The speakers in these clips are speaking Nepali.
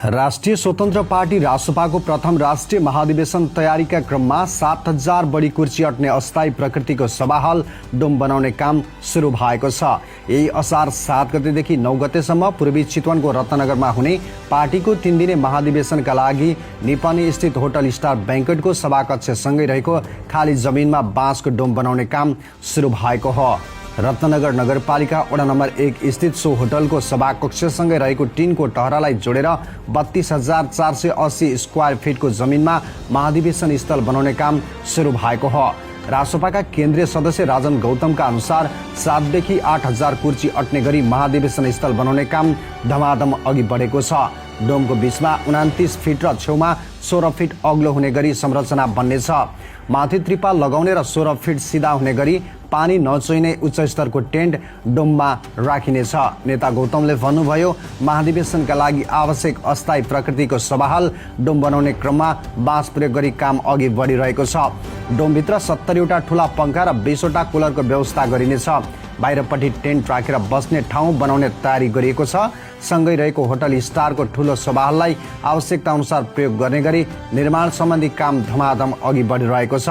राष्ट्रिय स्वतन्त्र पार्टी रासपाको प्रथम राष्ट्रिय महाधिवेशन तयारीका क्रममा 7,000 बढी कुर्सी अट्ने अस्थायी प्रकृतिको सभाहल डोम बनाउने काम सुरु भएको छ। यही असार 7 गतेदेखि 9 गतेसम्म पूर्वी चितवनको रत्नगरमा हुने पार्टीको 3 दिने महाधिवेशनका लागि निपनी स्थित होटल स्टार बैंक्वेटको सभाकक्षसँगै रहेको खाली जमिनमा बाँसको डोम बनाउने काम सुरु भएको हो। रत्नगर नगरपालिका वडा नम्बर 1 स्थित सो होटलको सभाकक्षसँगै रहेको टिनको टहरालाई जोडेर 32,480 स्क्वायर फिटको जमिनमा महाधिवेशन स्थल बनाउने काम सुरु भएको हो। रासपाका केन्द्रीय सदस्य राजन गौतमका अनुसार 7 देखि 8,000 कुर्सी अट्ने गरी महाधिवेशन स्थल बनाउने काम धमाधम अघि बढेको छ। डोमको बीचमा 29 फिट र छेउमा 16 फिट अग्लो हुने गरी संरचना बन्नेछ। माथि त्रिपाल लगाउने र 16 फिट सिधा हुने गरी पानी नचुइने उच्च स्तरको टेन्ट डोममा राखिनेछ। नेता गौतमले भन्नुभयो, महाधिवेशनका लागि आवश्यक अस्थायी प्रकृतिको सभाहल डोम बनाउने क्रममा बाँस प्रयोग गरी काम अघि बढिरहेको छ। डोमभित्र 70वटा ठूला पंखा र 20वटा कुलरको व्यवस्था गरिनेछ। बाहिरपट्टि टेन्ट राखेर बस्ने ठाउँ बनाउने तयारी गरिएको छ। सँगै रहेको होटल स्टारको ठूलो सभाहललाई आवश्यकता अनुसार प्रयोग गर्ने गरी निर्माण सम्बन्धी काम धमाधम अघि बढिरहेको छ।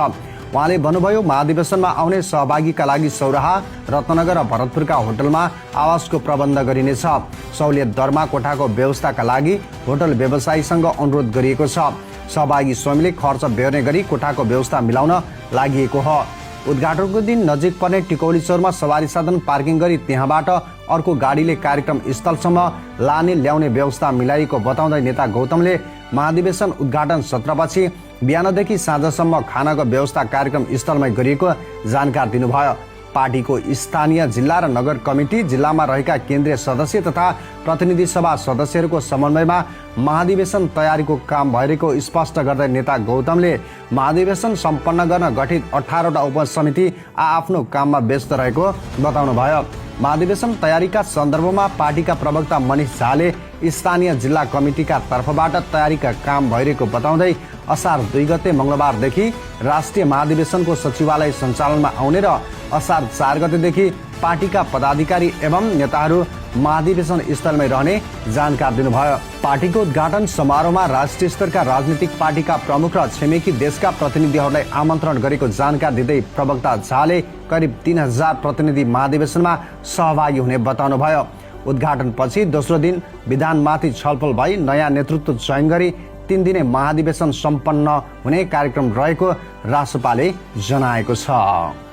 उहाँले भन्नुभयो, महाधिवेशनमा आउने सहभागीका लागि सौराहा, रत्नगर र भरतपुरका होटलमा आवासको प्रबन्ध गरिनेछ। सहुलियत दरमा कोठाको व्यवस्थाका लागि होटल व्यवसायीसँग अनुरोध गरिएको छ। सहभागी स्वयंले खर्च बेहोर्ने गरी कोठाको व्यवस्था मिलाउन लागि हो। उद्घाटनको दिन नजिक पर्ने टिकौली चौरमा सवारी साधन पार्किङ गरी त्यहाँबाट अर्को गाडीले कार्यक्रम स्थलसम्म लाने ल्याउने व्यवस्था मिलाइएको बताउँदै नेता गौतमले महाधिवेशन उद्घाटन सत्रपछि बिहानदेखि साँझसम्म खानाको व्यवस्था कार्यक्रम स्थलमै गरिएको जानकारी दिनुभयो। पार्टीको स्थानीय जिल्ला र नगर कमिटी, जिल्लामा रहेका केन्द्रीय सदस्य तथा प्रतिनिधि सभा सदस्यहरूको समन्वयमा महाधिवेशन तयारीको काम भइरहेको स्पष्ट गर्दै नेता गौतमले महाधिवेशन सम्पन्न गर्न गठित 18वटा उपसमिति आफ्नो काममा व्यस्त रहेको बताउनुभयो। महाधिवेशन तयारीका सन्दर्भमा पार्टीका प्रवक्ता मनिष झाले स्थानीय जिल्ला कमिटीका तर्फबाट तयारीका काम भइरहेको बताउँदै असार 2 गते मंगलबारदेखि राष्ट्रिय महाधिवेशनको सचिवालय सञ्चालनमा आउने र असार 4 गतेदेखि पार्टीका पदाधिकारी एवं नेताहरू महाधिवेशन स्थलमै रहने जानकारी दिनुभयो। पार्टीको उद्घाटन समारोहमा राष्ट्रिय स्तरका राजनीतिक पार्टीका प्रमुख र छिमेकी देशका प्रतिनिधिहरूलाई आमन्त्रण गरेको जानकारी दिँदै प्रवक्ता झाले करिब 3,000 प्रतिनिधि महाधिवेशनमा सहभागी हुने बताउनुभयो। उद्घाटनपछि दोस्रो दिन विधानमाथि छलफल भई नयाँ नेतृत्व चयन गरी 3 दिने महाधिवेशन सम्पन्न हुने कार्यक्रम रहेको रासपाले जनाएको छ।